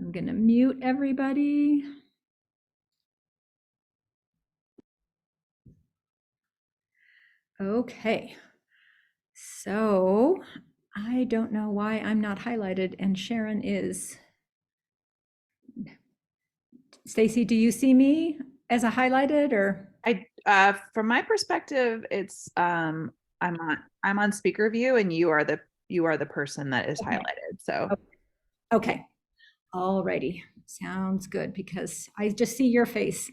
I'm going to mute everybody. Okay, so I don't know why I'm not highlighted and Sharon is. Stacy, do you see me as a highlighted or? From my perspective, it's I'm on speaker view and you are the person that is Okay. highlighted. So Okay. Alrighty. Sounds good because I just see your face.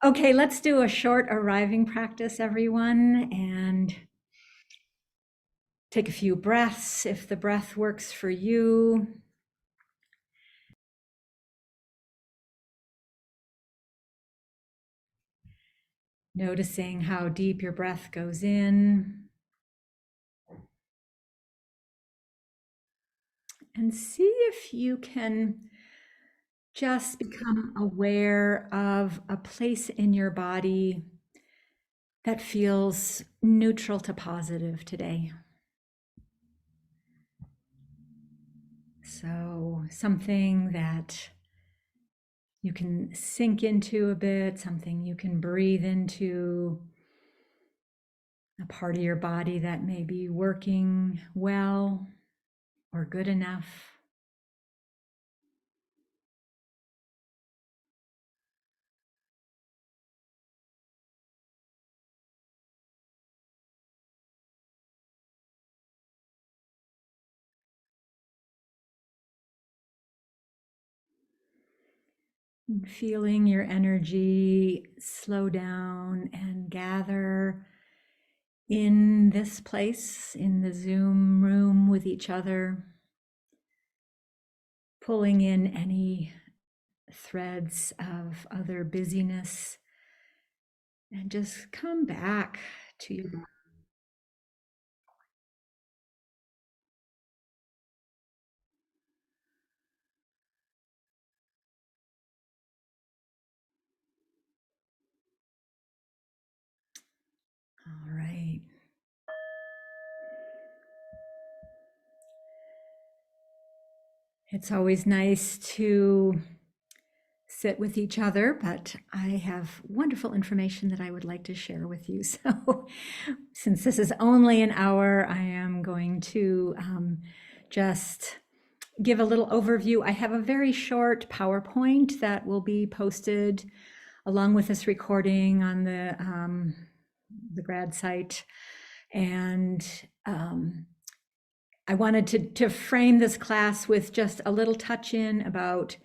Okay, let's do a short arriving practice, everyone, and take a few breaths if the breath works for you. Noticing how deep your breath goes in. And see if you can just become aware of a place in your body that feels neutral to positive today. So, something that you can sink into a bit, something you can breathe into, a part of your body that may be working well or good enough. And feeling your energy slow down and gather in this place, in the Zoom room with each other, pulling in any threads of other busyness, and just come back to your body. All right. It's always nice to sit with each other, but I have wonderful information that I would like to share with you. So, since this is only an hour, I am going to just give a little overview. I have a very short PowerPoint that will be posted along with this recording on the grad site. And I wanted to frame this class with just a little touch in about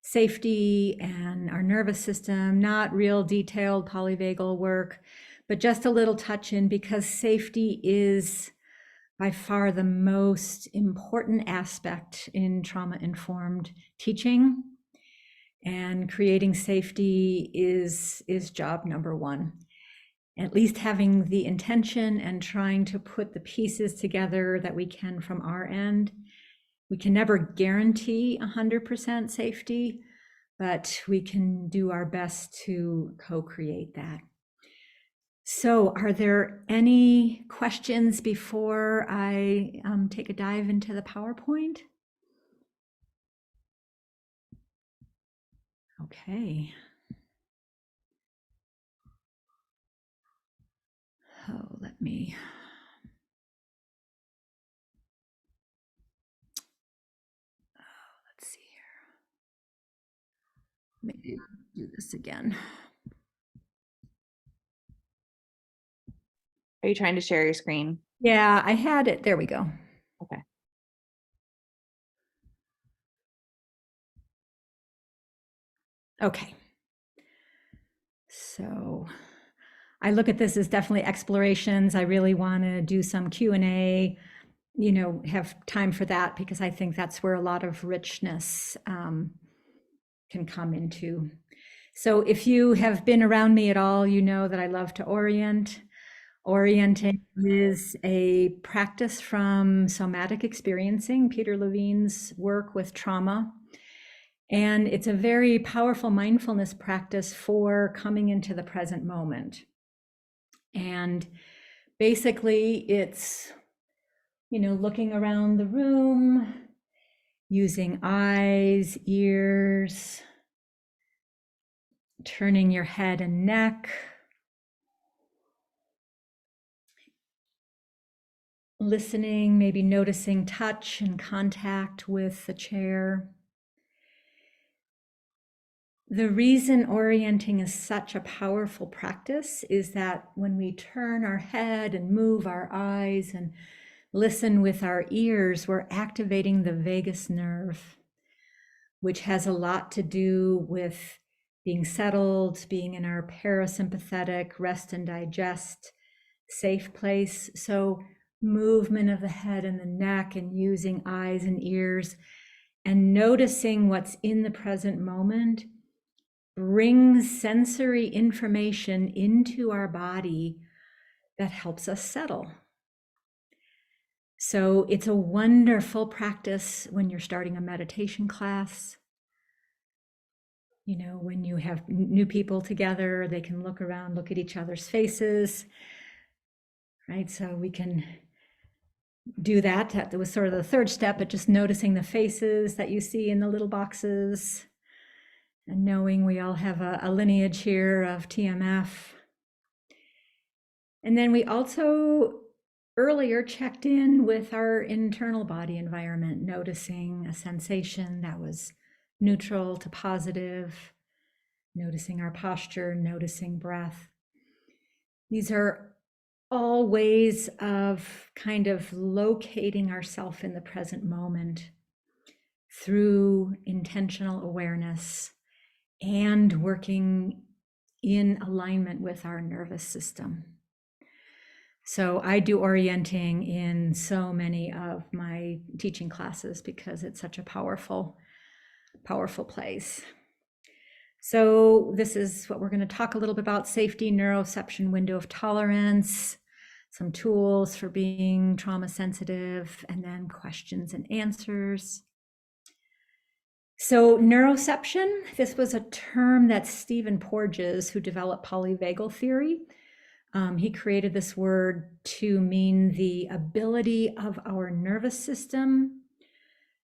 safety and our nervous system, not real detailed polyvagal work, but just a little touch in because safety is by far the most important aspect in trauma-informed teaching. And creating safety is job number one. At least having the intention and trying to put the pieces together that we can from our end. We can never guarantee 100% safety, but we can do our best to co-create that. So, are there any questions before I take a dive into the PowerPoint? Okay. Oh, let's see here. Maybe do this again. are you trying to share your screen? Yeah, I had it. There we go. Okay. Okay. So I look at this as definitely explorations. I really want to do some Q&A, have time for that because I think that's where a lot of richness can come into. So if you have been around me at all, you know that I love to orient. Orienting is a practice from somatic experiencing, Peter Levine's work with trauma. And it's a very powerful mindfulness practice for coming into the present moment. And basically it's, looking around the room using eyes, ears, turning your head and neck, listening, maybe noticing touch and contact with the chair. The reason orienting is such a powerful practice is that when we turn our head and move our eyes and listen with our ears, we're activating the vagus nerve, which has a lot to do with being settled, being in our parasympathetic rest and digest safe place. So movement of the head and the neck and using eyes and ears and noticing what's in the present moment brings sensory information into our body that helps us settle. So it's a wonderful practice when you're starting a meditation class. You know, when you have new people together, they can look around, look at each other's faces, right? So we can do that. That was sort of the third step, but just noticing the faces that you see in the little boxes and knowing we all have a lineage here of TMF. And then we also earlier checked in with our internal body environment, noticing a sensation that was neutral to positive, noticing our posture, noticing breath. These are all ways of kind of locating ourselves in the present moment through intentional awareness and working in alignment with our nervous system. So I do orienting in so many of my teaching classes because it's such a powerful, powerful place. So this is what we're going to talk a little bit about: safety, neuroception, window of tolerance, some tools for being trauma sensitive, and then questions and answers. So neuroception, this was a term that Stephen Porges, who developed polyvagal theory, he created this word to mean the ability of our nervous system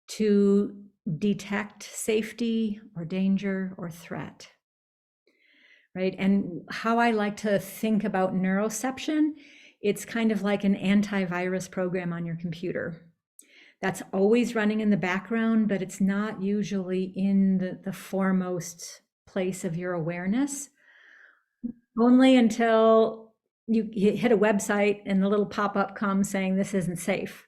to detect safety or danger or threat, right? And how I like to think about neuroception, it's kind of like an antivirus program on your computer. That's always running in the background, but it's not usually in the foremost place of your awareness, only until you hit a website and the little pop-up comes saying this isn't safe.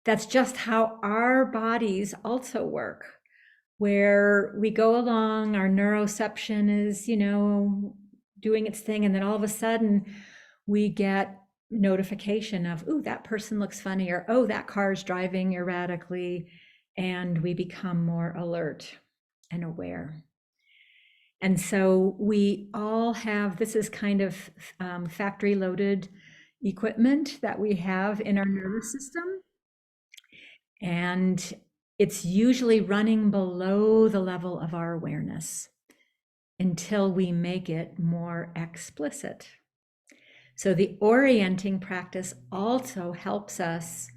That's just how our bodies also work, where we go along, our neuroception is, you know, doing its thing, and then all of a sudden we get notification of, ooh, that person looks funny, or oh, that car is driving erratically, and we become more alert and aware. And so we all have, this is kind of factory loaded equipment that we have in our nervous system. And it's usually running below the level of our awareness until we make it more explicit. So the orienting practice also helps us,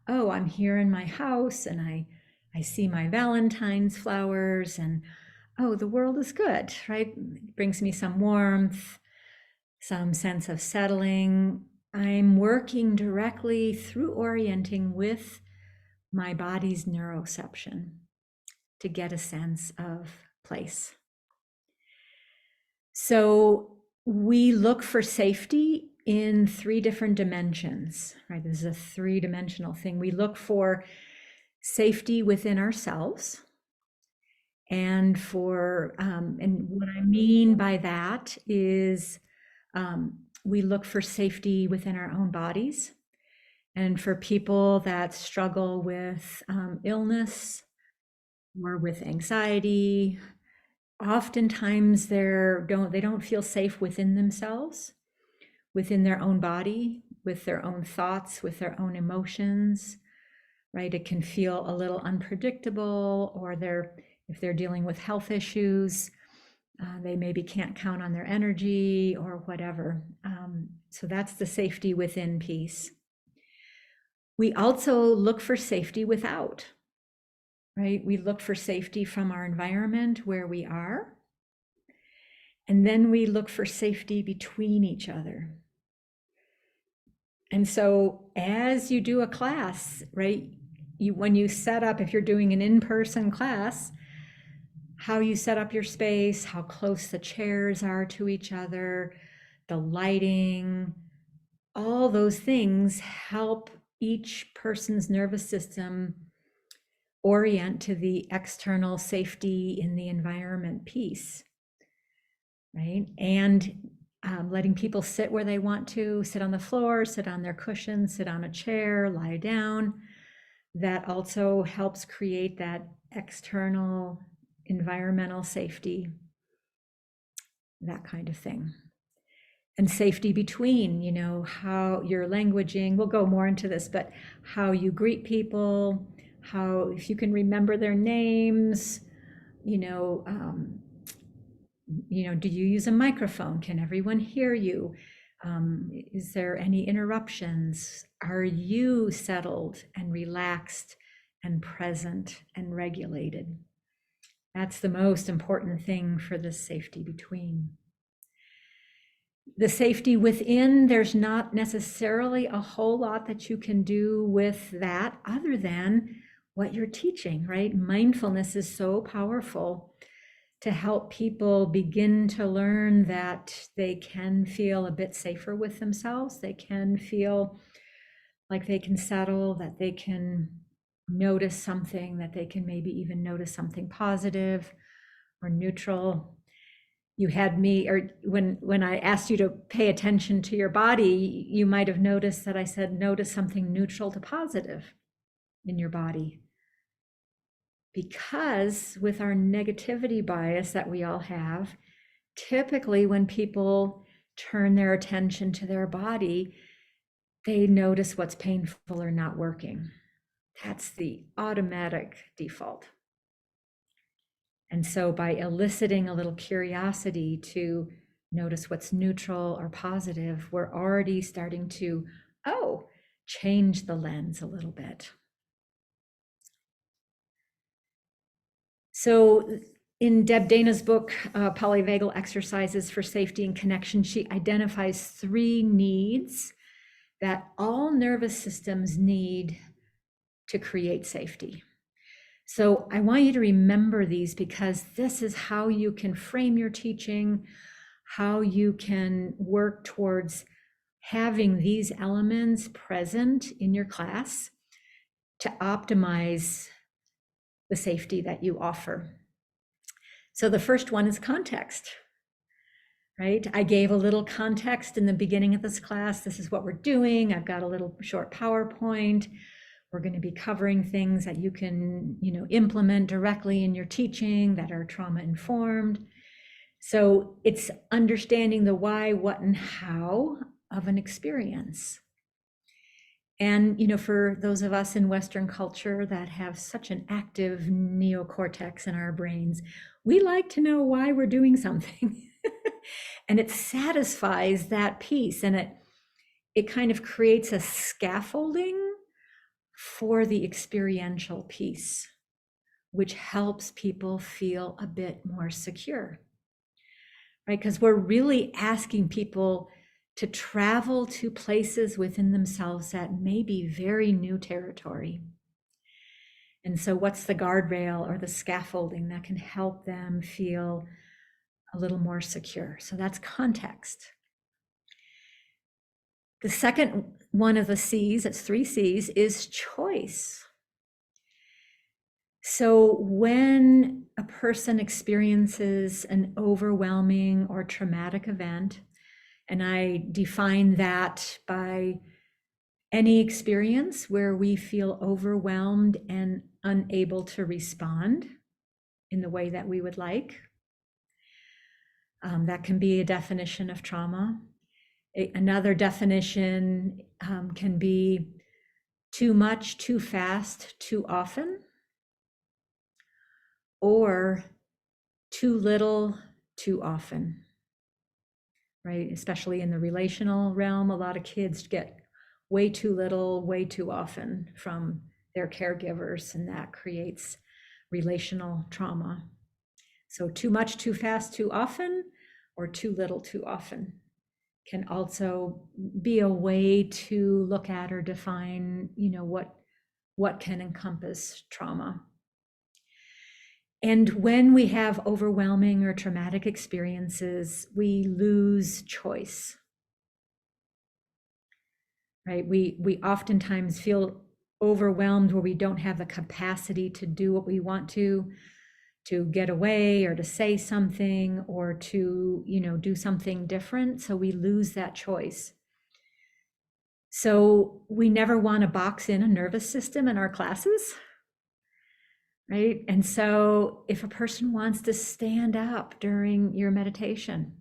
oh, I'm here in my house and I see my Valentine's flowers and oh, the world is good, right? It brings me some warmth, some sense of settling. I'm working directly through orienting with my body's neuroception to get a sense of place. So we look for safety in 3 different dimensions, right? This is a 3-dimensional thing. We look for safety within ourselves. And what I mean by that is we look for safety within our own bodies. And for people that struggle with illness or with anxiety, oftentimes they don't feel safe within themselves, within their own body, with their own thoughts, with their own emotions, right? It can feel a little unpredictable, or if they're dealing with health issues, they maybe can't count on their energy or whatever. So that's the safety within piece. We also look for safety without. right? We look for safety from our environment where we are. And then we look for safety between each other. And so as you do a class, right, when you set up, if you're doing an in-person class, how you set up your space, how close the chairs are to each other, the lighting, all those things help each person's nervous system orient to the external safety in the environment piece, right? And letting people sit where they want to, sit on the floor, sit on their cushion, sit on a chair, lie down. That also helps create that external environmental safety, that kind of thing. And safety between, you know, how your languaging, we'll go more into this, but how you greet people, how, if you can remember their names, you know, do you use a microphone? Can everyone hear you? Is there any interruptions? Are you settled and relaxed and present and regulated? That's the most important thing for the safety between. The safety within, there's not necessarily a whole lot that you can do with that other than what you're teaching, right? Mindfulness is so powerful to help people begin to learn that they can feel a bit safer with themselves. They can feel like they can settle, that they can notice something, that they can maybe even notice something positive or neutral. You had me, or when I asked you to pay attention to your body, you might have noticed that I said, notice something neutral to positive in your body. Because with our negativity bias that we all have, typically when people turn their attention to their body, they notice what's painful or not working. That's the automatic default. And so by eliciting a little curiosity to notice what's neutral or positive, we're already starting to, change the lens a little bit. So in Deb Dana's book, Polyvagal Exercises for Safety and Connection, she identifies 3 needs that all nervous systems need to create safety. So I want you to remember these because this is how you can frame your teaching, how you can work towards having these elements present in your class to optimize the safety that you offer. So the first one is context, right? I gave a little context in the beginning of this class. This is what we're doing. I've got a little short PowerPoint. We're going to be covering things that you can, implement directly in your teaching that are trauma informed. So it's understanding the why, what, and how of an experience. And, for those of us in Western culture that have such an active neocortex in our brains, we like to know why we're doing something. And it satisfies that piece, and it kind of creates a scaffolding for the experiential piece, which helps people feel a bit more secure, right? Because we're really asking people to travel to places within themselves that may be very new territory. And so what's the guardrail or the scaffolding that can help them feel a little more secure? So that's context. The second one of the C's, it's 3 C's, is choice. So when a person experiences an overwhelming or traumatic event, and I define that by any experience where we feel overwhelmed and unable to respond in the way that we would like. That can be a definition of trauma. Another definition can be too much, too fast, too often, or too little, too often, right? Especially in the relational realm, a lot of kids get way too little, way too often from their caregivers, and that creates relational trauma. So too much, too fast, too often, or too little, too often can also be a way to look at or define, what can encompass trauma. And when we have overwhelming or traumatic experiences, we lose choice, right? We oftentimes feel overwhelmed where we don't have the capacity to do what we want to get away or to say something or to, do something different. So we lose that choice. So we never want to box in a nervous system in our classes, right? And so if a person wants to stand up during your meditation,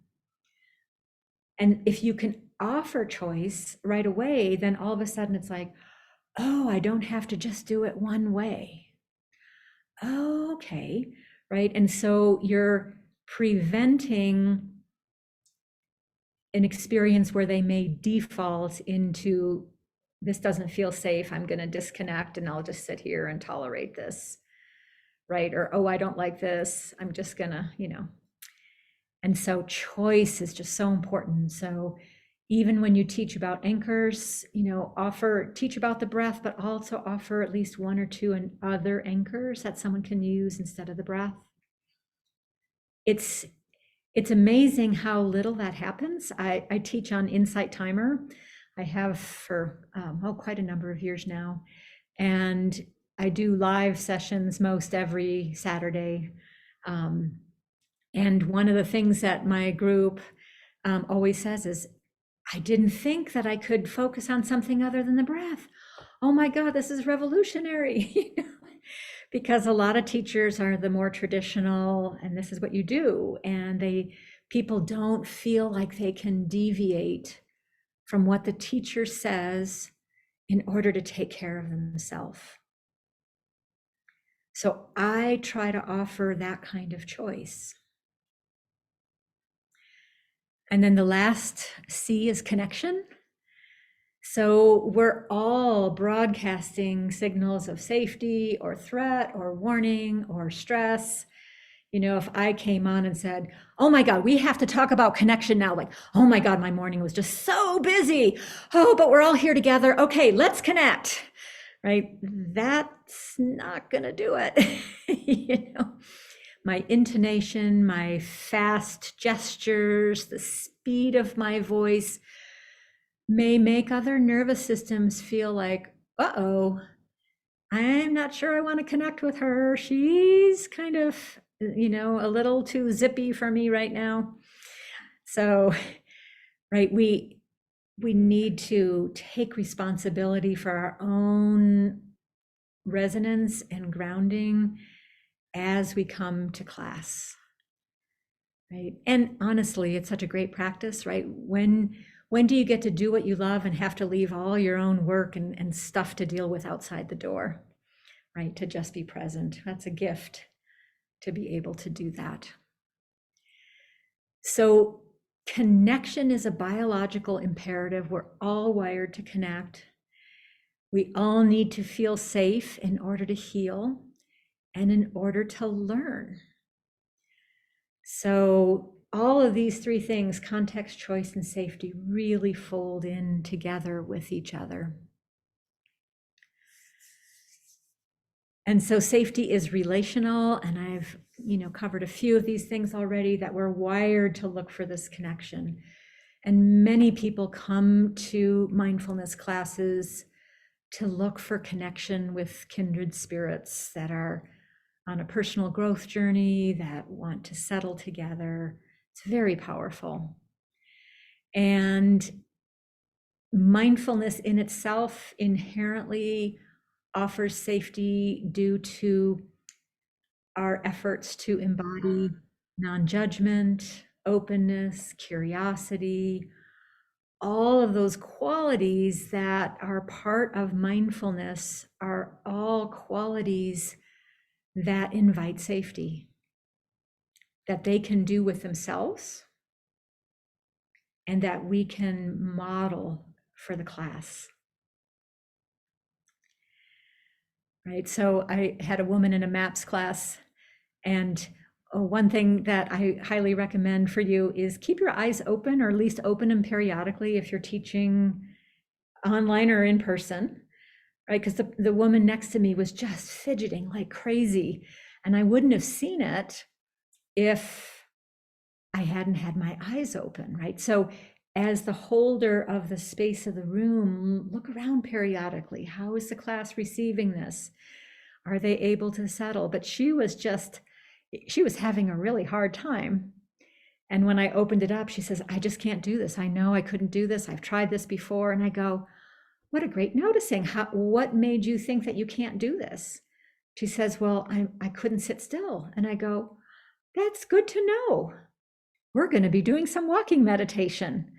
and if you can offer choice right away, then all of a sudden it's like, oh, I don't have to just do it one way. Oh, okay, right? And so you're preventing an experience where they may default into, this doesn't feel safe, I'm going to disconnect and I'll just sit here and tolerate this, right? Or, oh, I don't like this, I'm just gonna, And so choice is just so important. So even when you teach about anchors, teach about the breath, but also offer at least one or two and other anchors that someone can use instead of the breath. It's amazing how little that happens. I teach on Insight Timer. I have for quite a number of years now, and I do live sessions most every Saturday. And one of the things that my group always says is, I didn't think that I could focus on something other than the breath. Oh my God, this is revolutionary. Because a lot of teachers are the more traditional, and this is what you do. And people don't feel like they can deviate from what the teacher says in order to take care of themselves. So I try to offer that kind of choice. And then the last C is connection. So we're all broadcasting signals of safety or threat or warning or stress. If I came on and said, oh my God, we have to talk about connection now. Like, oh my God, my morning was just so busy. Oh, but we're all here together. Okay, let's connect, right? That's not going to do it. My intonation, my fast gestures, the speed of my voice may make other nervous systems feel like, uh-oh, I'm not sure I want to connect with her. She's kind of, a little too zippy for me right now. So, right, we need to take responsibility for our own resonance and grounding as we come to class. Right. And honestly, it's such a great practice, right? When do you get to do what you love and have to leave all your own work and stuff to deal with outside the door, right? To just be present. That's a gift to be able to do that. So connection is a biological imperative. We're all wired to connect. We all need to feel safe in order to heal and in order to learn. So all of these three things, context, choice, and safety, really fold in together with each other. And so safety is relational, and I've covered a few of these things already, that we're wired to look for this connection. And many people come to mindfulness classes to look for connection with kindred spirits that are on a personal growth journey, that want to settle together. It's very powerful. And mindfulness in itself inherently offers safety due to our efforts to embody non-judgment, openness, curiosity, all of those qualities that are part of mindfulness are all qualities that invite safety, that they can do with themselves and that we can model for the class. right? So I had a woman in a MAPS class, and one thing that I highly recommend for you is keep your eyes open, or at least open them periodically if you're teaching online or in person, right? Because the woman next to me was just fidgeting like crazy, and I wouldn't have seen it if I hadn't had my eyes open, right? So as the holder of the space of the room, look around periodically. How is the class receiving this? Are they able to settle? But she was having a really hard time. And when I opened it up, she says, I just can't do this. I know I couldn't do this. I've tried this before. And I go, what a great noticing. What made you think that you can't do this? She says, well, I couldn't sit still. And I go, that's good to know. We're going to be doing some walking meditation,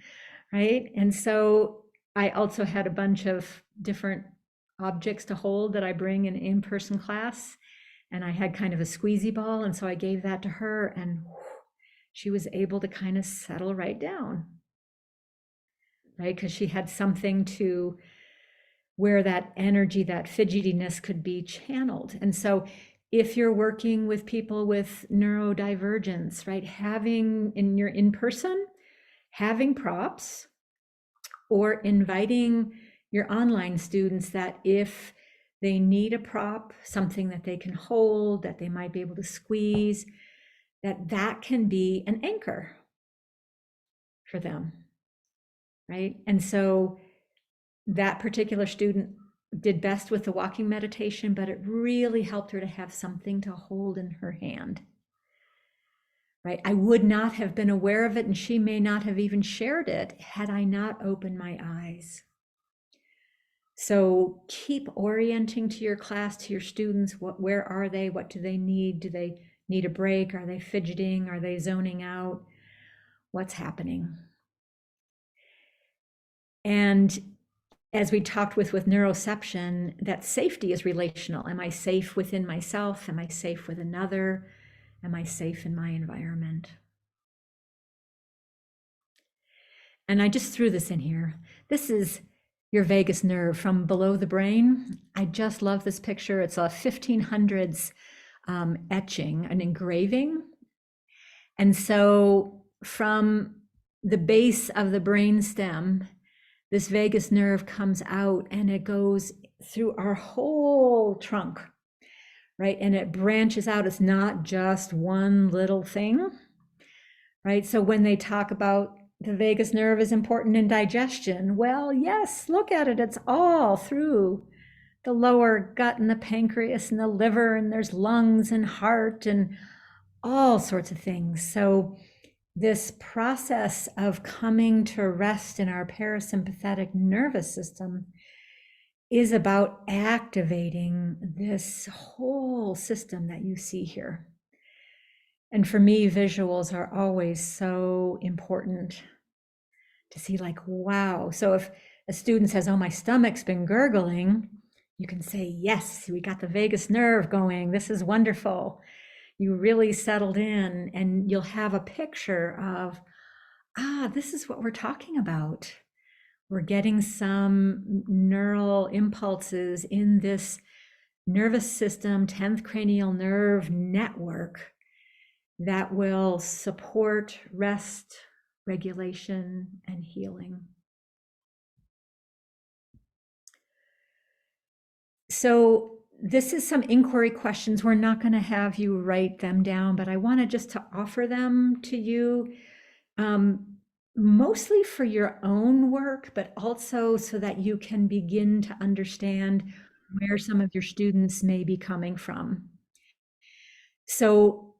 right? And so I also had a bunch of different objects to hold that I bring in in-person class. And I had kind of a squeezy ball. And so I gave that to her, and she was able to kind of settle right down, right? Because she had something to where that energy, that fidgetiness could be channeled. And so if you're working with people with neurodivergence, right, having in your in-person, having props, or inviting your online students that if they need a prop, something that they can hold, that they might be able to squeeze, that can be an anchor for them, right? And so that particular student did best with the walking meditation, but it really helped her to have something to hold in her hand, right? I would not have been aware of it, and she may not have even shared it had I not opened my eyes. So keep orienting to your class, to your students. Where are they? What do they need? Do they need a break? Are they fidgeting? Are they zoning out? What's happening? And as we talked with neuroception, that safety is relational. Am I safe within myself? Am I safe with another? Am I safe in my environment? And I just threw this in here. This is your vagus nerve from below the brain. I just love this picture. It's a 1500s etching, an engraving. And so from the base of the brain stem, this vagus nerve comes out and it goes through our whole trunk, right? And it branches out. It's not just one little thing, right? So when they talk about the vagus nerve is important in digestion, well, yes, look at it. It's all through the lower gut and the pancreas and the liver, and there's lungs and heart and all sorts of things. So this process of coming to rest in our parasympathetic nervous system is about activating this whole system that you see here. And for me, visuals are always so important to see, like, wow. So if a student says, oh, my stomach's been gurgling, you can say, yes, we got the vagus nerve going. This is wonderful. You really settled in, and you'll have a picture of, this is what we're talking about. We're getting some neural impulses in this nervous system, 10th cranial nerve network that will support rest, regulation, and healing. So this is some inquiry questions. We're not going to have you write them down, but I wanted just to offer them to you, mostly for your own work, but also so that you can begin to understand where some of your students may be coming from. So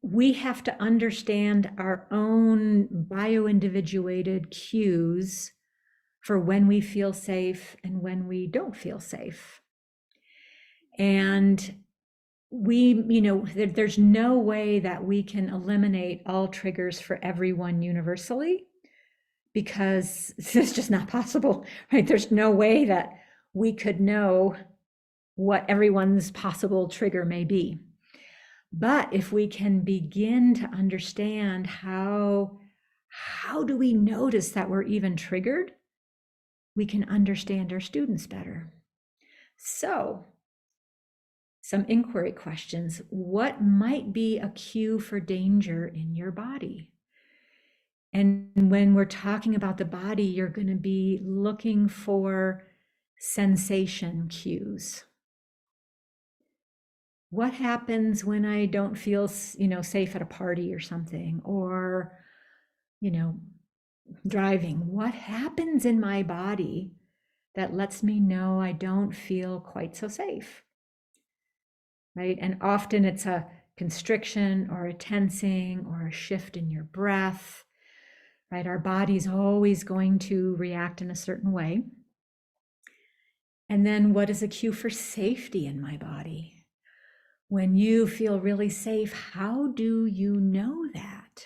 we have to understand our own bioindividuated cues for when we feel safe and when we don't feel safe. And there's no way that we can eliminate all triggers for everyone universally, because it's just not possible, right? There's no way that we could know what everyone's possible trigger may be. But if we can begin to understand how do we notice that we're even triggered, we can understand our students better. So some inquiry questions. What might be a cue for danger in your body? And when we're talking about the body, you're going to be looking for sensation cues. What happens when I don't feel, safe at a party or something, or, driving? What happens in my body that lets me know I don't feel quite so safe? Right? And often it's a constriction or a tensing or a shift in your breath, right? Our body's always going to react in a certain way. And then what is a cue for safety in my body? When you feel really safe, how do you know that?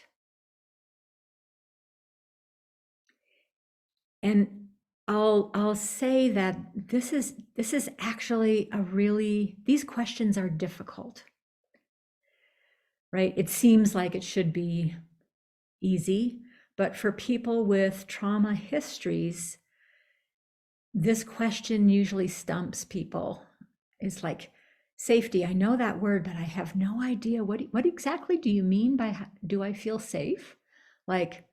And I'll say that this is actually these questions are difficult, right? It seems like it should be easy, but for people with trauma histories, this question usually stumps people. It's like, safety, I know that word, but I have no idea what exactly do you mean by do I feel safe? Like,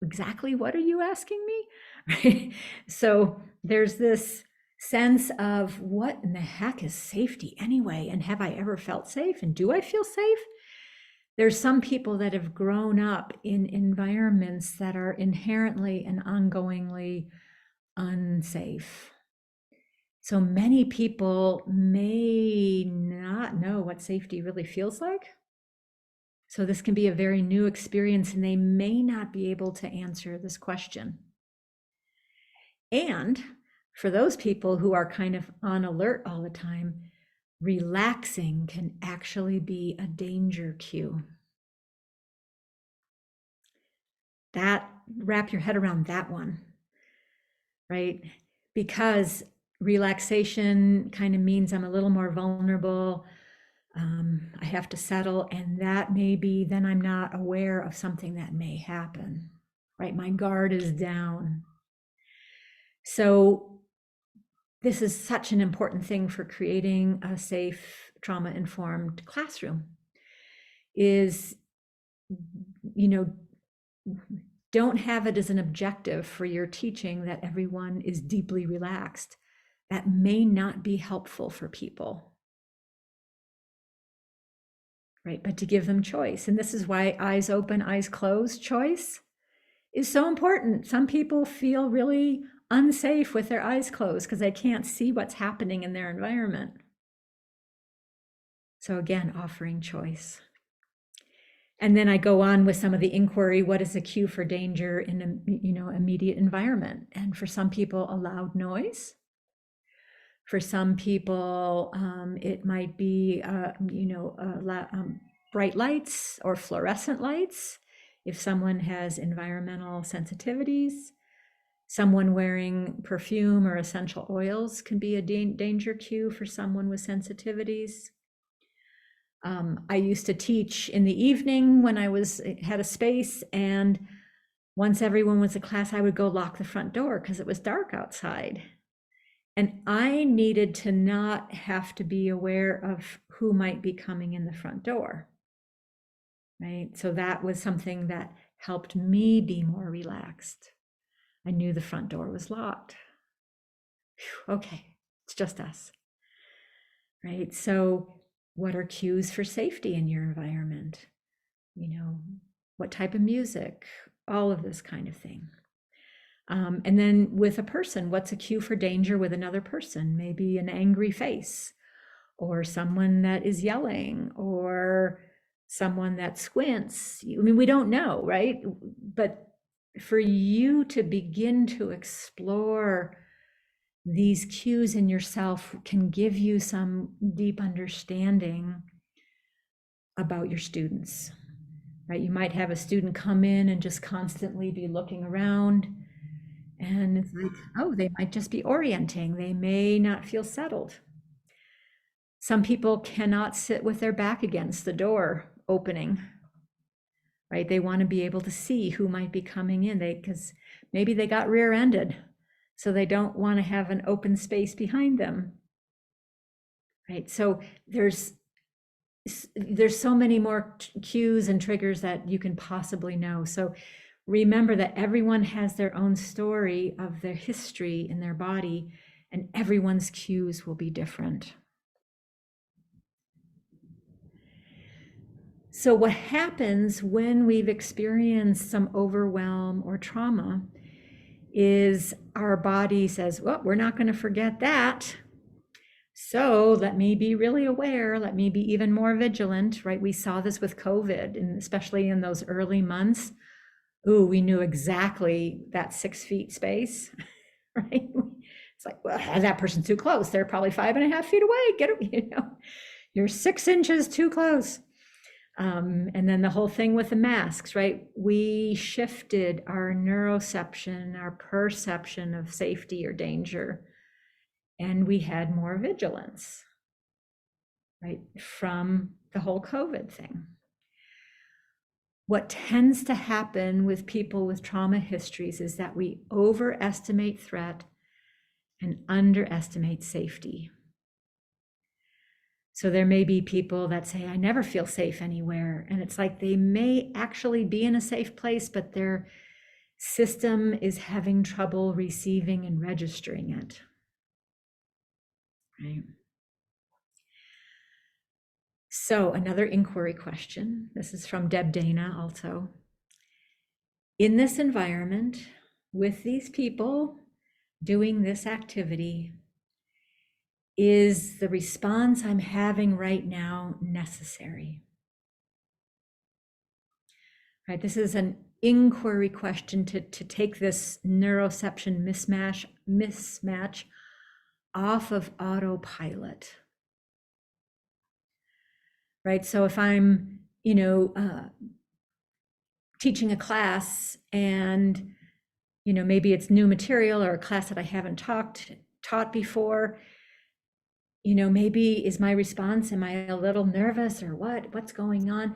exactly what are you asking me? Right? So there's this sense of what in the heck is safety anyway? And have I ever felt safe? And do I feel safe? There's some people that have grown up in environments that are inherently and ongoingly unsafe. So many people may not know what safety really feels like. So this can be a very new experience, and they may not be able to answer this question. And for those people who are kind of on alert all the time, relaxing can actually be a danger cue. That, wrap your head around that one, right? Because relaxation kind of means I'm a little more vulnerable. I have to settle, and that may be then I'm not aware of something that may happen, right? My guard is down. So this is such an important thing for creating a safe, trauma-informed classroom is, don't have it as an objective for your teaching that everyone is deeply relaxed. That may not be helpful for people, right? But to give them choice. And this is why eyes open, eyes closed choice is so important. Some people feel really unsafe with their eyes closed because they can't see what's happening in their environment. So again, offering choice. And then I go on with some of the inquiry. What is a cue for danger in a, immediate environment? And for some people, a loud noise. For some people, it might be, bright lights or fluorescent lights. If someone has environmental sensitivities, someone wearing perfume or essential oils can be a danger cue for someone with sensitivities. I used to teach in the evening when I had a space, and once everyone was in class, I would go lock the front door because it was dark outside. And I needed to not have to be aware of who might be coming in the front door, right? So that was something that helped me be more relaxed. I knew the front door was locked. Whew, okay, it's just us, right? So what are cues for safety in your environment? What type of music? All of this kind of thing. And then with a person, what's a cue for danger with another person? Maybe an angry face, or someone that is yelling, or someone that squints. I mean, we don't know, right? But for you to begin to explore these cues in yourself can give you some deep understanding about your students, right? You might have a student come in and just constantly be looking around, and it's like, oh, they might just be orienting. They may not feel settled. Some people cannot sit with their back against the door opening, right? They want to be able to see who might be coming in, because maybe they got rear-ended, so they don't want to have an open space behind them, right? So there's so many more cues and triggers that you can possibly know. So remember that everyone has their own story of their history in their body, and everyone's cues will be different. So what happens when we've experienced some overwhelm or trauma is our body says, well, we're not going to forget that. So let me be really aware. Let me be even more vigilant, right? We saw this with COVID, and especially in those early months. Ooh, we knew exactly that 6 feet space, right? It's like, well, that person's too close. They're probably 5.5 feet away. Get it, you're 6 inches too close. And then the whole thing with the masks, right? We shifted our neuroception, our perception of safety or danger, and we had more vigilance, right, from the whole COVID thing. What tends to happen with people with trauma histories is that we overestimate threat and underestimate safety. So there may be people that say, I never feel safe anywhere. And it's like they may actually be in a safe place, but their system is having trouble receiving and registering it. Right? So another inquiry question. This is from Deb Dana also. In this environment, with these people doing this activity, is the response I'm having right now necessary? Right, this is an inquiry question to take this neuroception mismatch off of autopilot. Right, so if I'm, teaching a class and, maybe it's new material or a class that I haven't taught before, maybe is my response, am I a little nervous or what's going on?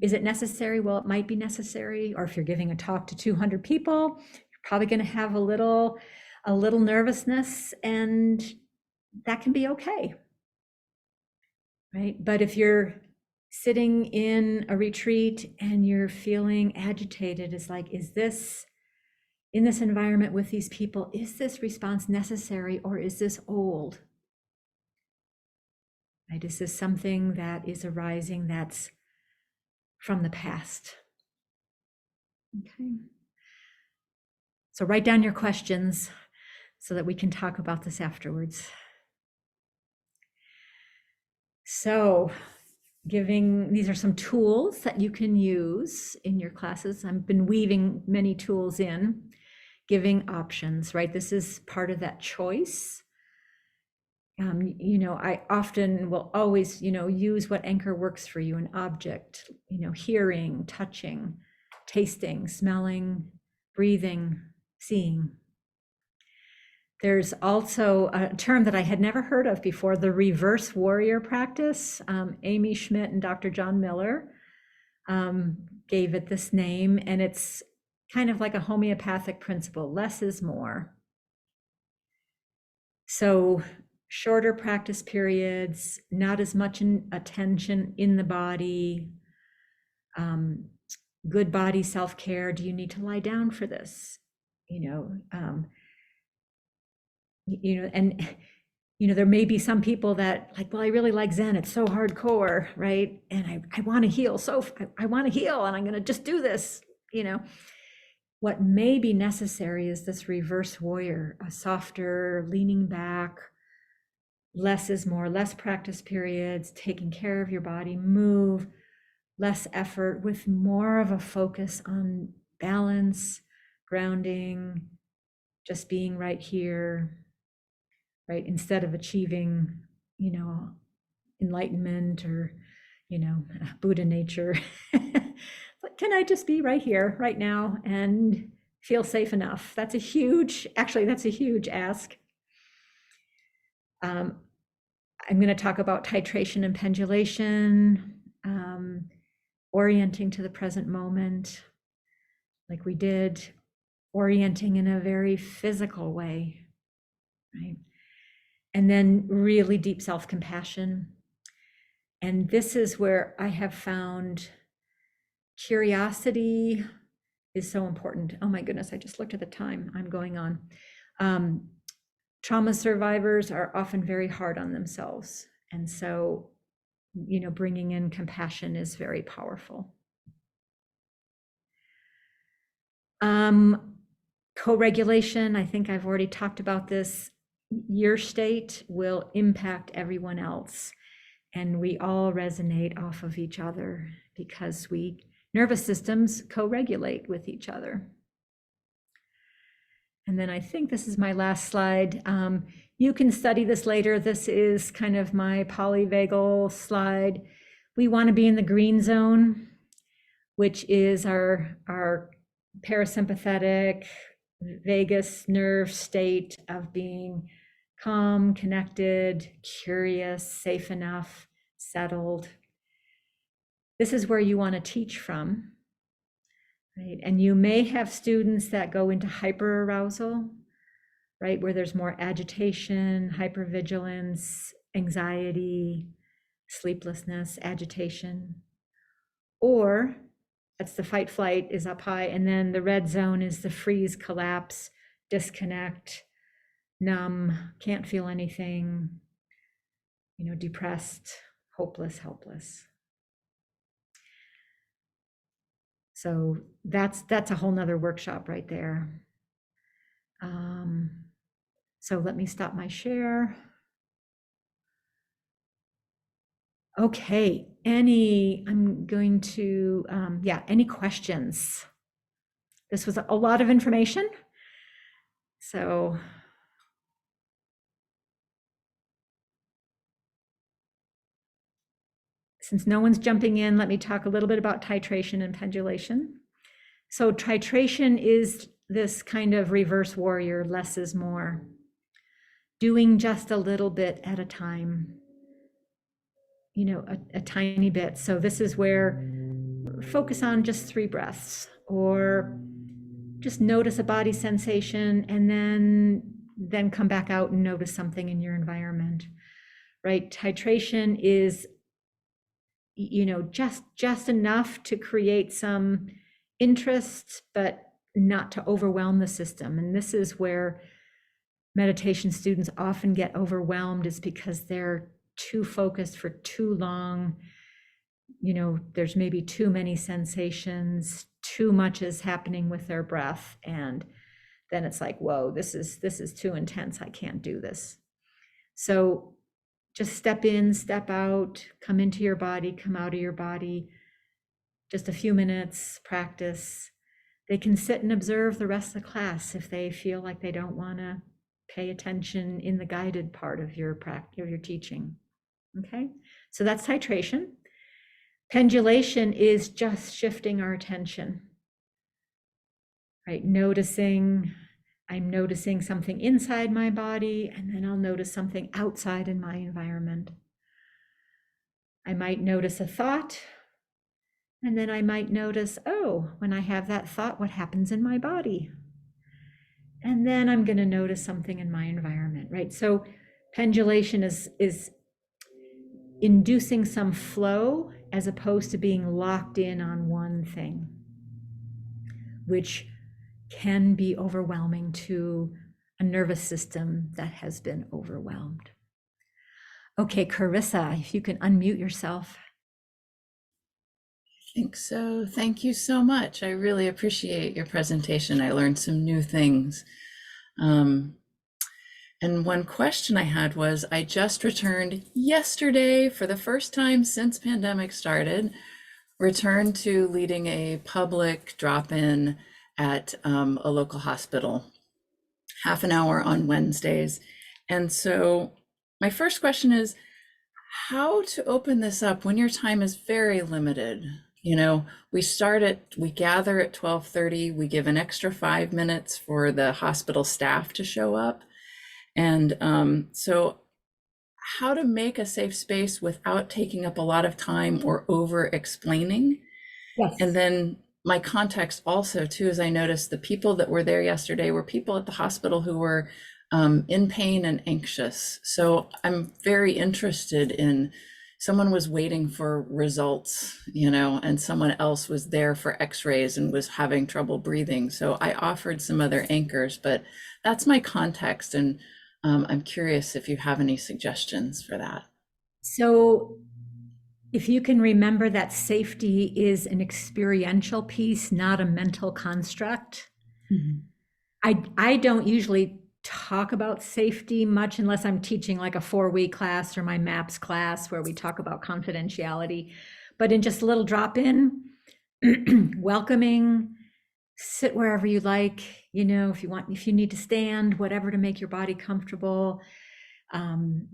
Is it necessary? Well, it might be necessary. Or if you're giving a talk to 200 people, you're probably going to have a little nervousness, and that can be okay. Right? But if you're sitting in a retreat and you're feeling agitated, it's like, is this, in this environment with these people, is this response necessary or is this old? Right? Is this something that is arising that's from the past? Okay. So write down your questions so that we can talk about this afterwards. So these are some tools that you can use in your classes. I've been weaving many tools in, giving options, right? This is part of that choice. I often will always, use what anchor works for you, an object, hearing, touching, tasting, smelling, breathing, seeing. There's also a term that I had never heard of before, the reverse warrior practice. Amy Schmidt and Dr. John Miller gave it this name, and it's kind of like a homeopathic principle, less is more. So shorter practice periods, not as much attention in the body, good body self-care. Do you need to lie down for this? And there may be some people that like, well, I really like Zen. It's so hardcore, right? And I want to heal. So I want to heal, and I'm going to just do this. What may be necessary is this reverse warrior, a softer leaning back, less is more, less practice periods, taking care of your body, move, less effort with more of a focus on balance, grounding, just being right here, right? Instead of achieving, enlightenment or, Buddha nature. But can I just be right here, right now, and feel safe enough? That's a huge ask. I'm going to talk about titration and pendulation, orienting to the present moment, like we did, orienting in a very physical way, right? and then really deep self-compassion. And this is where I have found curiosity is so important. Oh my goodness, I just looked at the time. I'm going on. Trauma survivors are often very hard on themselves. And so, bringing in compassion is very powerful. Co-regulation, I think I've already talked about this. Your state will impact everyone else. And we all resonate off of each other because nervous systems co-regulate with each other. And then I think this is my last slide. You can study this later. This is kind of my polyvagal slide. We want to be in the green zone, which is our parasympathetic vagus nerve state of being calm, connected, curious, safe enough, settled. This is where you want to teach from, right? And you may have students that go into hyperarousal, right? Where there's more agitation, hypervigilance, anxiety, sleeplessness, agitation. Or that's the fight flight is up high. And then the red zone is the freeze, collapse, disconnect, numb, can't feel anything, depressed, hopeless, helpless. So that's a whole nother workshop right there. So let me stop my share. Okay, I'm going to, any questions? This was a lot of information. So. Since no one's jumping in, let me talk a little bit about titration and pendulation. So titration is this kind of reverse warrior, less is more. Doing just a little bit at a time, a tiny bit. So this is where focus on just 3 breaths, or just notice a body sensation and then come back out and notice something in your environment, right? Titration is just enough to create some interest, but not to overwhelm the system. And this is where meditation students often get overwhelmed, is because they're too focused for too long. There's maybe too many sensations, too much is happening with their breath. And then it's like, whoa, this is too intense. I can't do this. So just step in, step out, come into your body, come out of your body. Just a few minutes, practice. They can sit and observe the rest of the class if they feel like they don't want to pay attention in the guided part of your teaching. Okay, so that's titration. Pendulation is just shifting our attention, right? I'm noticing something inside my body, and then I'll notice something outside in my environment. I might notice a thought, and then I might notice, oh, when I have that thought, what happens in my body? And then I'm going to notice something in my environment, right? So pendulation is inducing some flow as opposed to being locked in on one thing, which can be overwhelming to a nervous system that has been overwhelmed. Okay, Carissa, if you can unmute yourself. I think so. Thank you so much. I really appreciate your presentation. I learned some new things. And one question I had was, I just returned yesterday for the first time since pandemic started, returned to leading a public drop-in at a local hospital, half an hour on Wednesdays. And so my first question is, how to open this up when your time is very limited? We gather at 12:30, we give an extra 5 minutes for the hospital staff to show up. And so how to make a safe space without taking up a lot of time or over explaining. Yes. And then my context also too, is I noticed the people that were there yesterday were people at the hospital who were in pain and anxious. So I'm very interested in, someone was waiting for results, and someone else was there for x-rays and was having trouble breathing. So I offered some other anchors, but that's my context. And I'm curious if you have any suggestions for that. So if you can remember that safety is an experiential piece, not a mental construct. I don't usually talk about safety much unless I'm teaching like a 4-week class or my MAPS class where we talk about confidentiality. But in just a little drop in, welcoming, sit wherever you like, if you need to stand, whatever to make your body comfortable.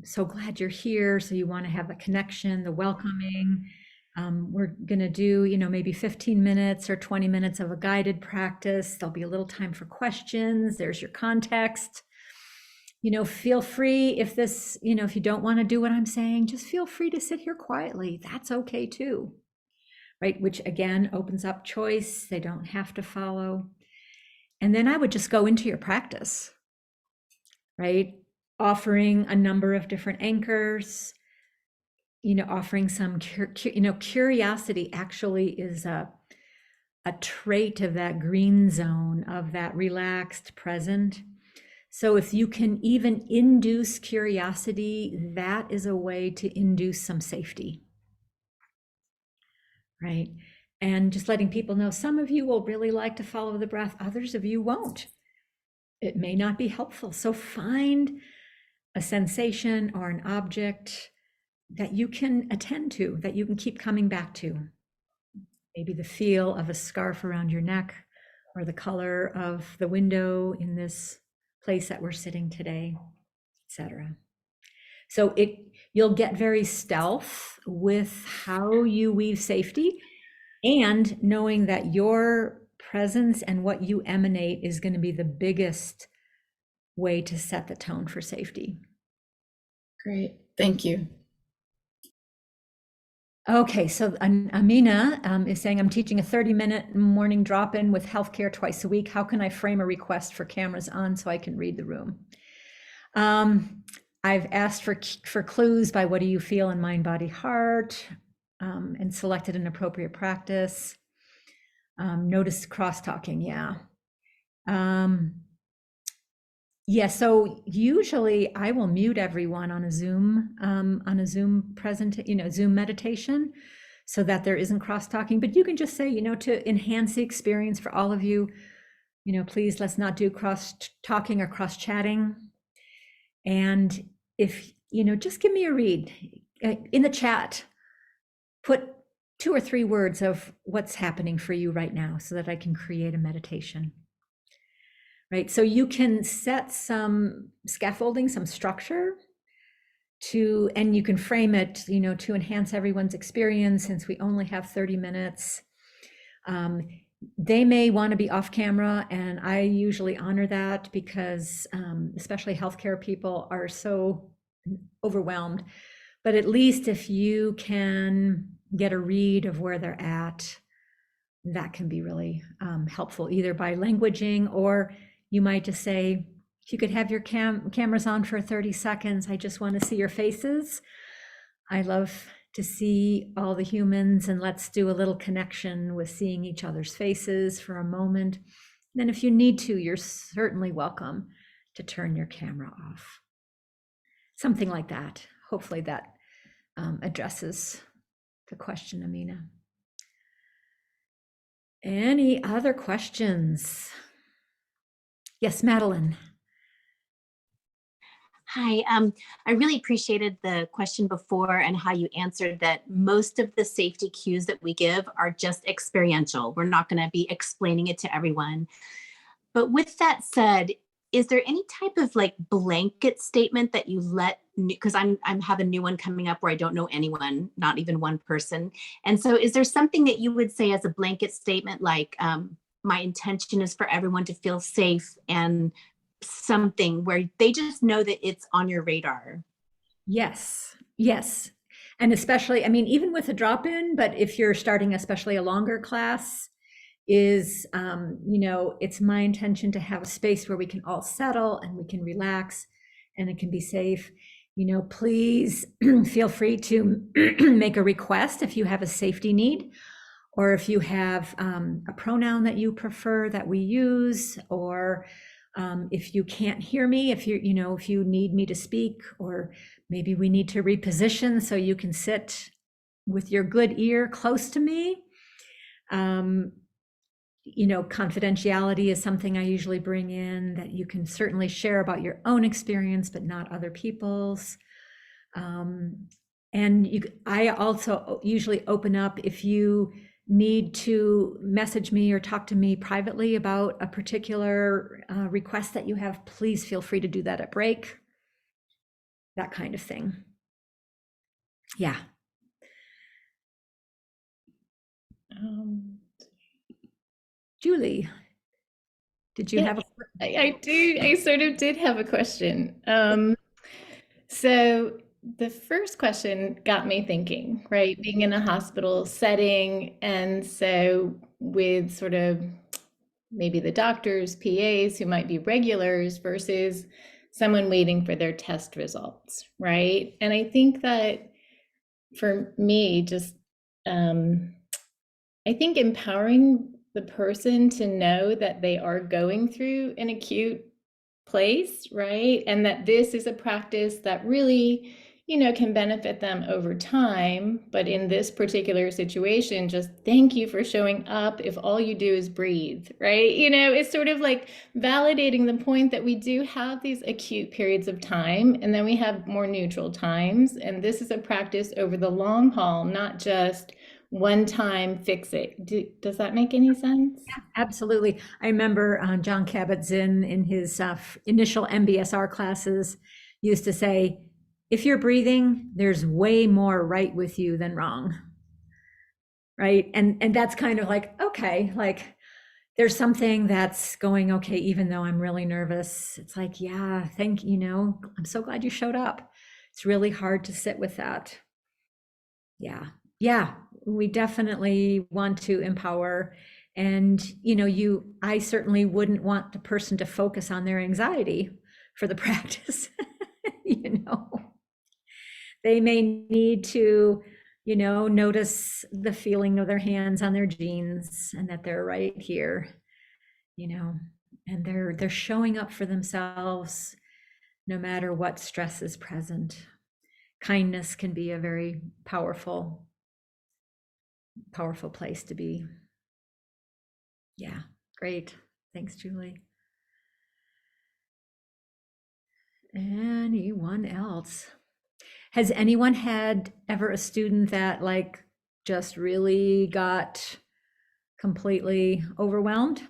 So glad you're here. So you want to have a connection, the welcoming. We're going to do, maybe 15 minutes or 20 minutes of a guided practice. There'll be a little time for questions. There's your context. Feel free if if you don't want to do what I'm saying, just feel free to sit here quietly. That's okay too. Right? Which again opens up choice. They don't have to follow. And then I would just go into your practice, right? Offering a number of different anchors, offering some, curiosity actually is a trait of that green zone, of that relaxed present. So if you can even induce curiosity, that is a way to induce some safety, right? And just letting people know, some of you will really like to follow the breath, others of you won't. It may not be helpful. So find a sensation or an object that you can attend to, that you can keep coming back to. Maybe the feel of a scarf around your neck, or the color of the window in this place that we're sitting today, etc. So you'll get very stealth with how you weave safety, and knowing that your presence and what you emanate is going to be the biggest way to set the tone for safety. Great, thank you. Okay, so Amina is saying, I'm teaching a 30-minute morning drop-in with healthcare twice a week. How can I frame a request for cameras on so I can read the room? I've asked for clues by what do you feel in mind, body, heart, and selected an appropriate practice. Notice cross-talking, yeah. Yeah, so usually I will mute everyone on a Zoom Zoom meditation, so that there isn't cross-talking. But you can just say, to enhance the experience for all of you, please let's not do cross-talking or cross-chatting. And if, just give me a read in the chat, put 2 or 3 words of what's happening for you right now so that I can create a meditation. Right, so you can set some scaffolding, some structure and you can frame it, to enhance everyone's experience. Since we only have 30 minutes, they may want to be off camera, and I usually honor that because especially healthcare people are so overwhelmed. But at least if you can get a read of where they're at, that can be really helpful, either by languaging, or you might just say, if you could have your cameras on for 30 seconds, I just want to see your faces. I love to see all the humans, and let's do a little connection with seeing each other's faces for a moment. And then if you need to, you're certainly welcome to turn your camera off. Something like that. Hopefully that addresses the question, Amina. Any other questions? Yes, Madeline. Hi, I really appreciated the question before and how you answered that most of the safety cues that we give are just experiential. We're not going to be explaining it to everyone. But with that said, is there any type of like blanket statement that you let, because I'm have a new one coming up where I don't know anyone, not even one person. And so is there something that you would say as a blanket statement, like my intention is for everyone to feel safe, and something where they just know that it's on your radar? Yes, yes. And especially, even with a drop-in, but if you're starting especially a longer class, is, it's my intention to have a space where we can all settle and we can relax and it can be safe. Please feel free to make a request if you have a safety need, or if you have a pronoun that you prefer that we use, or if you can't hear me, if you need me to speak, or maybe we need to reposition so you can sit with your good ear close to me. Confidentiality is something I usually bring in, that you can certainly share about your own experience, but not other people's. I also usually open up if you need to message me or talk to me privately about a particular request that you have. Please feel free to do that at break, that kind of thing. Yeah. Julie, did you have a I do. I sort of did have a question. So the first question got me thinking, right? Being in a hospital setting, and so with sort of maybe the doctors, PAs who might be regulars versus someone waiting for their test results, right? And I think that for me, just I think empowering the person to know that they are going through an acute place, right? And that this is a practice that really, can benefit them over time. But in this particular situation, just thank you for showing up if all you do is breathe, right? It's sort of like validating the point that we do have these acute periods of time, and then we have more neutral times. And this is a practice over the long haul, not just one time fix it. Does that make any sense? Yeah, absolutely. I remember John Kabat-Zinn in his initial MBSR classes used to say, if you're breathing, there's way more right with you than wrong. Right. And that's kind of like, okay, like there's something that's going okay, even though I'm really nervous. It's like, yeah, I'm so glad you showed up. It's really hard to sit with that. Yeah. Yeah. We definitely want to empower. And, I certainly wouldn't want the person to focus on their anxiety for the practice. They may need to, notice the feeling of their hands on their jeans and that they're right here, and they're showing up for themselves no matter what stress is present. Kindness can be a very powerful place to be. Yeah, great. Thanks, Julie. Anyone else? Has anyone had ever a student that just really got completely overwhelmed?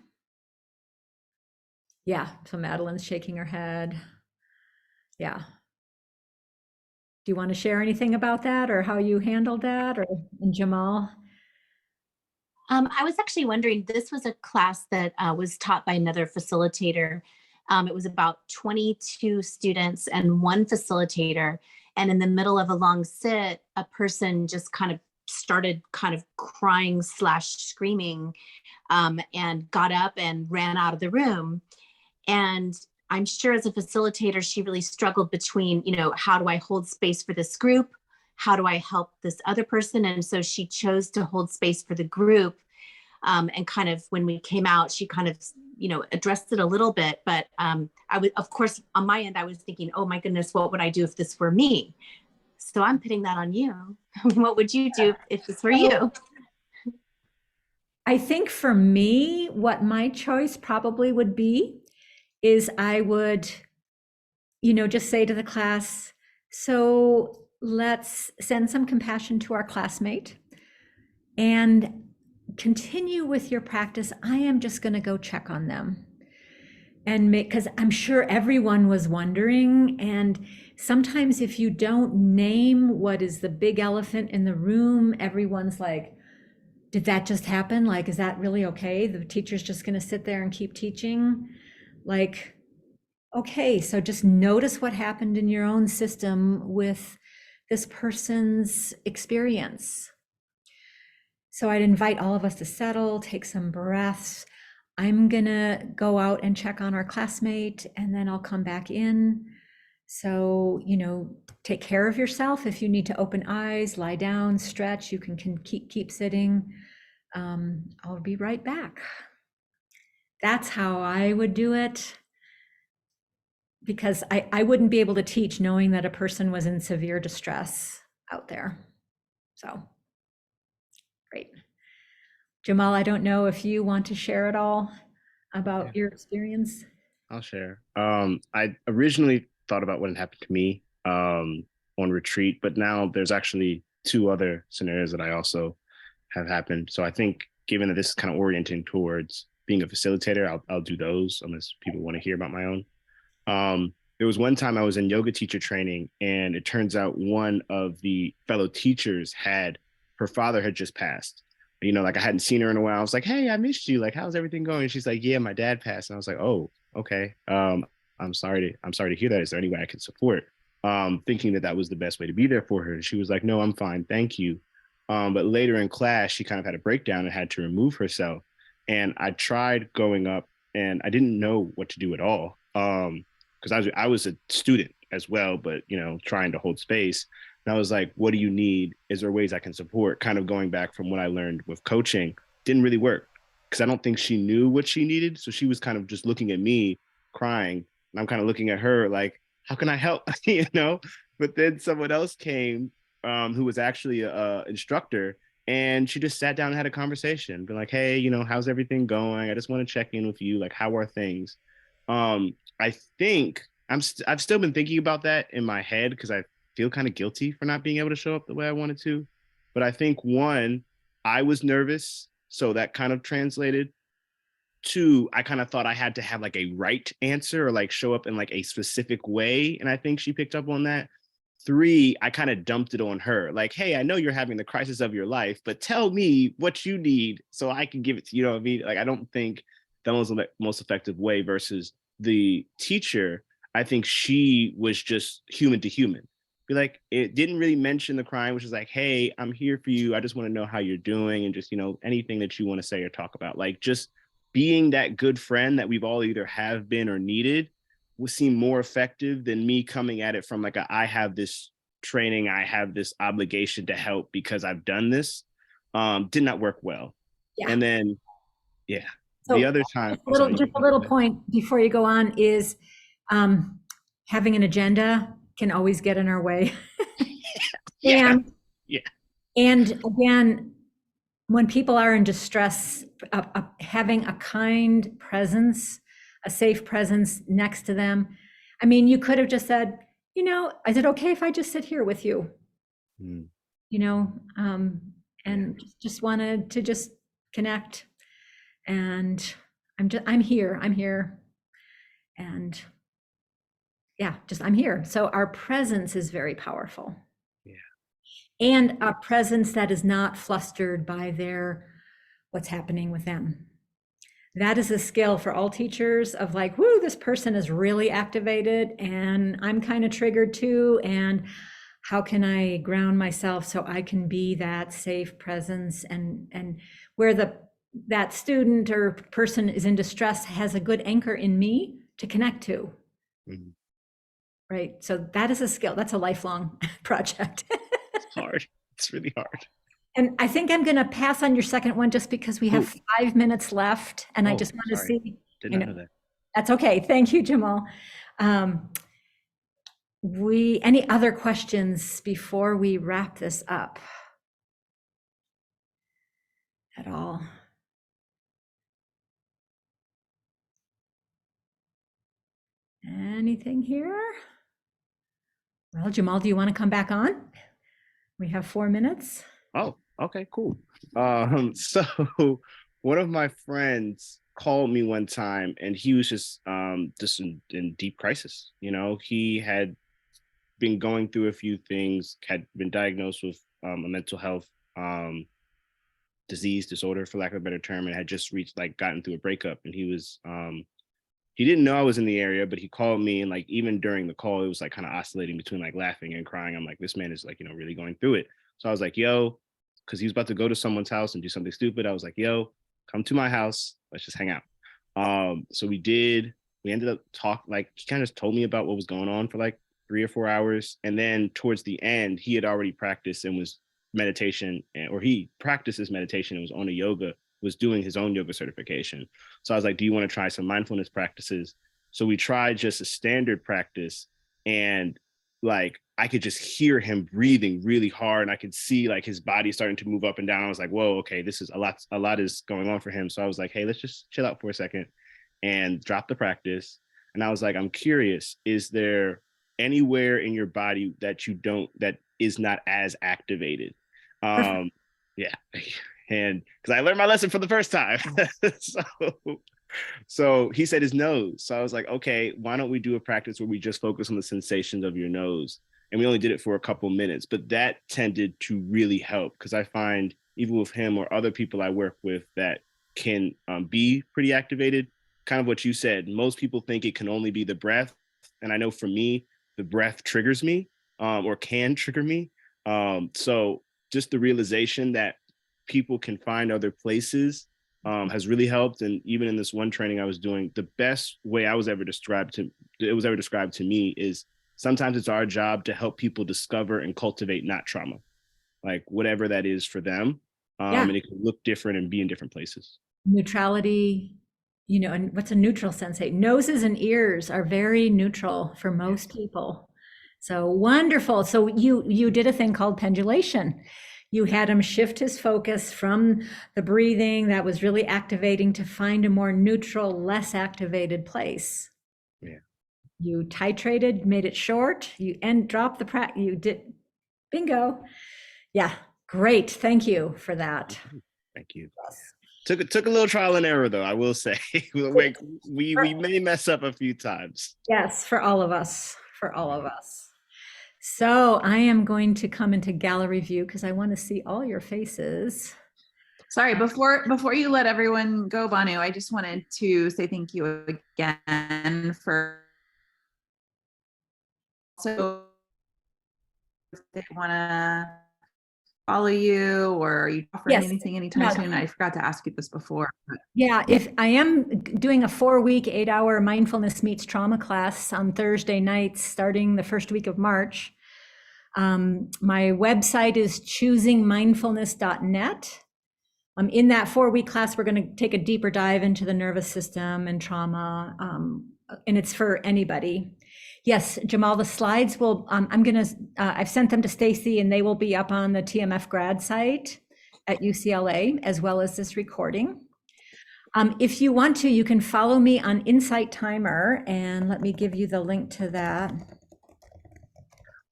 Yeah, so Madeline's shaking her head. Yeah. Do you want to share anything about that, or how you handled that, and Jamal? I was actually wondering, this was a class that was taught by another facilitator. It was about 22 students and one facilitator. And in the middle of a long sit, a person just kind of started crying / screaming, and got up and ran out of the room. And I'm sure as a facilitator, she really struggled between, how do I hold space for this group? How do I help this other person? And so she chose to hold space for the group. And when we came out, she addressed it a little bit, but I would, of course, on my end, I was thinking, oh my goodness, what would I do if this were me? So I'm putting that on you. What would you do if this were you? I think for me, what my choice probably would be is I would, just say to the class, so let's send some compassion to our classmate and continue with your practice. I am just going to go check on them and because I'm sure everyone was wondering. And sometimes if you don't name what is the big elephant in the room, everyone's like, did that just happen? Is that really okay? The teacher's just going to sit there and keep teaching? Okay, so just notice what happened in your own system with this person's experience. So I'd invite all of us to settle, take some breaths. I'm gonna go out and check on our classmate, and then I'll come back in. So, take care of yourself. If you need to open eyes, lie down, stretch, you can keep sitting. I'll be right back. That's how I would do it, because I wouldn't be able to teach knowing that a person was in severe distress out there. So, great. Jamal, I don't know if you want to share at all about your experience. I'll share. I originally thought about what had happened to me on retreat, but now there's actually 2 other scenarios that I also have happened. So I think, given that this is kind of orienting towards being a facilitator, I'll do those unless people want to hear about my own. There was one time I was in yoga teacher training, and it turns out one of the fellow teachers her father had just passed. Like, I hadn't seen her in a while. I was like, hey, I missed you. Like, how's everything going? And she's like, yeah, my dad passed. And I was like, oh, okay. I'm sorry to hear that. Is there any way I can support? Thinking that was the best way to be there for her. And she was like, no, I'm fine. Thank you. But later in class, she kind of had a breakdown and had to remove herself. And I tried going up, and I didn't know what to do at all. Because I was a student as well, but, trying to hold space. And I was like, what do you need? Is there ways I can support? Kind of going back from what I learned with coaching, didn't really work, because I don't think she knew what she needed. So she was kind of just looking at me crying, and I'm kind of looking at her like, how can I help? But then someone else came who was actually a instructor, and she just sat down and had a conversation, been like, hey, how's everything going? I just want to check in with you. Like, how are things? I think I've still been thinking about that in my head, because I feel kind of guilty for not being able to show up the way I wanted to. But I think, 1, I was nervous, so that kind of translated. 2, I kind of thought I had to have like a right answer, or like show up in like a specific way, and I think she picked up on that. 3, I kind of dumped it on her, like, hey, I know you're having the crisis of your life, but tell me what you need so I can give it to you. You know what I mean? Like, I don't think that was the most effective way. Versus the teacher, I think she was just human to human. Be like, it didn't really mention the crying, which is like, hey, I'm here for you. I just want to know how you're doing, and just, anything that you want to say or talk about. Like, just being that good friend that we've all either have been or needed would seem more effective than me coming at it from like I have this training, I have this obligation to help because I've done this. Did not work well. Yeah. And then, yeah, So the other time. just a little point before you go on is having an agenda can always get in our way. Yeah. And again, when people are in distress, having a kind presence, a safe presence next to them. I mean, you could have just said, is it okay if I just sit here with you? And just wanted to just connect. And I'm here. And yeah, I'm here. So our presence is very powerful. Yeah. And a presence that is not flustered by what's happening with them. That is a skill for all teachers of like, whoo, this person is really activated and I'm kind of triggered too. And how can I ground myself so I can be that safe presence, and where that student or person is in distress has a good anchor in me to connect to. Mm-hmm. Right. So that is a skill. That's a lifelong project. It's hard. It's really hard. And I think I'm going to pass on your second one just because we have 5 minutes left, and I just want to see. Didn't know that. That's okay. Thank you, Jamal. Any other questions before we wrap this up at all? Anything here? Well, Jamal, do you want to come back on? We have 4 minutes. Oh, okay, cool. So one of my friends called me one time, and he was just in deep crisis. He had been going through a few things, had been diagnosed with a mental health disorder, for lack of a better term, and had just gotten through a breakup. And he was he didn't know I was in the area, but he called me, and even during the call, it was kind of oscillating between laughing and crying. I'm like, this man is really going through it. So I was like, yo, because he was about to go to someone's house and do something stupid. I was like, yo, come to my house. Let's just hang out. So we ended up he kind of told me about what was going on for like 3 or 4 hours. And then towards the end, he had already practiced and was he practices meditation and was on a yoga, was doing his own yoga certification. So I was like, do you want to try some mindfulness practices? So we tried just a standard practice, and like I could just hear him breathing really hard, and I could see like his body starting to move up and down. I was like, whoa, okay, this is a lot is going on for him. So I was like, hey, let's just chill out for a second and drop the practice. And I was like, I'm curious, is there anywhere in your body that is not as activated? Yeah. And because I learned my lesson for the first time. So he said his nose. So I was like, okay, why don't we do a practice where we just focus on the sensations of your nose? And we only did it for a couple minutes, but that tended to really help, because I find even with him or other people I work with that can be pretty activated, kind of what you said, most people think it can only be the breath. And I know for me, the breath triggers me or can trigger me. So just the realization that people can find other places has really helped. And even in this one training I was doing, the best way it was ever described to me is sometimes it's our job to help people discover and cultivate not trauma, like whatever that is for them. And it can look different and be in different places. Neutrality, and what's a neutral sensate? Noses and ears are very neutral for most people. So wonderful. So you did a thing called pendulation. You had him shift his focus from the breathing that was really activating to find a more neutral, less activated place. Yeah. You titrated, made it short, dropped the practice. You did bingo. Yeah, great. Thank you for that. Thank you. Took a little trial and error, though, I will say. we may mess up a few times. Yes, for all of us. So I am going to come into gallery view because I want to see all your faces. Sorry, before you let everyone go, Banu, I just wanted to say thank you again for also if they want to follow you, or are you offering anything anytime soon? I forgot to ask you this before. Yeah, if I am doing a 4-week, 8-hour mindfulness meets trauma class on Thursday nights, starting the first week of March. My website is choosingmindfulness.net. In that 4-week class, we're going to take a deeper dive into the nervous system and trauma, and it's for anybody. Yes, Jamal, the slides will, I've sent them to Stacy, and they will be up on the TMF grad site at UCLA, as well as this recording. If you want to, you can follow me on Insight Timer, and let me give you the link to that.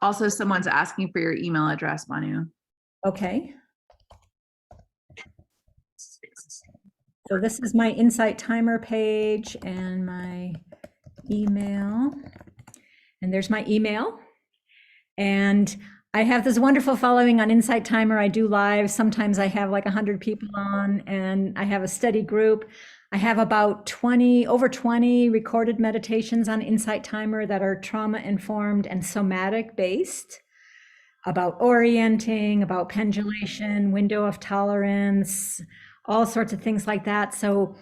Also, someone's asking for your email address, Banu. Okay. So this is my Insight Timer page and my email. And there's my email. And I have this wonderful following on Insight Timer. I do live. Sometimes I have like 100 people on, and I have a steady group. I have about over 20 recorded meditations on Insight Timer that are trauma informed and somatic based, about orienting, about pendulation, window of tolerance, all sorts of things like that. So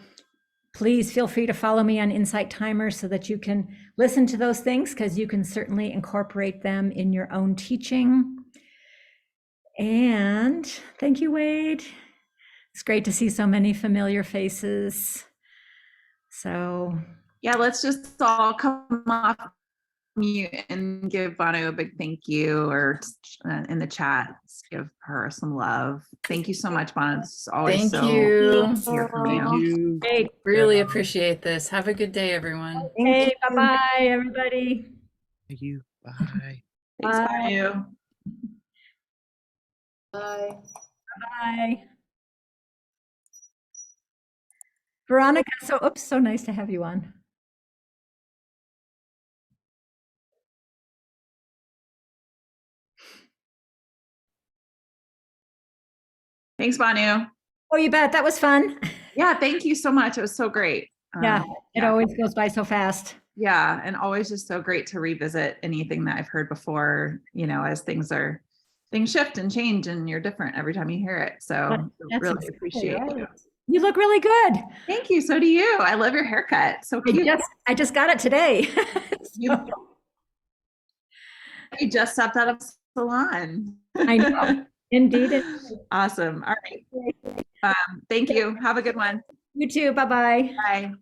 please feel free to follow me on Insight Timer so that you can listen to those things, because you can certainly incorporate them in your own teaching. And thank you, Wade. It's great to see so many familiar faces. So yeah, let's just all come off mute and give Banu a big thank you, or in the chat, give her some love. Thank you so much, Banu. It's always Thank you. Hear from you. great. Really appreciate this. Have a good day, everyone. Hey, bye-bye, everybody. Thank you. Bye. Thanks, Bye. Banu. Bye. Bye. Veronica, so nice to have you on. Thanks, Banu. Oh, you bet. That was fun. Yeah, thank you so much. It was so great. Yeah, it always goes by so fast. Yeah, and always just so great to revisit anything that I've heard before, as things are things shift and change, and you're different every time you hear it. So That's really exactly appreciate right. you. You look really good. Thank you. So do you. I love your haircut. So cute. I just got it today. You, you just stepped out of salon. I know. Indeed. Awesome. All right. Thank you. Have a good one. You too. Bye-bye. Bye.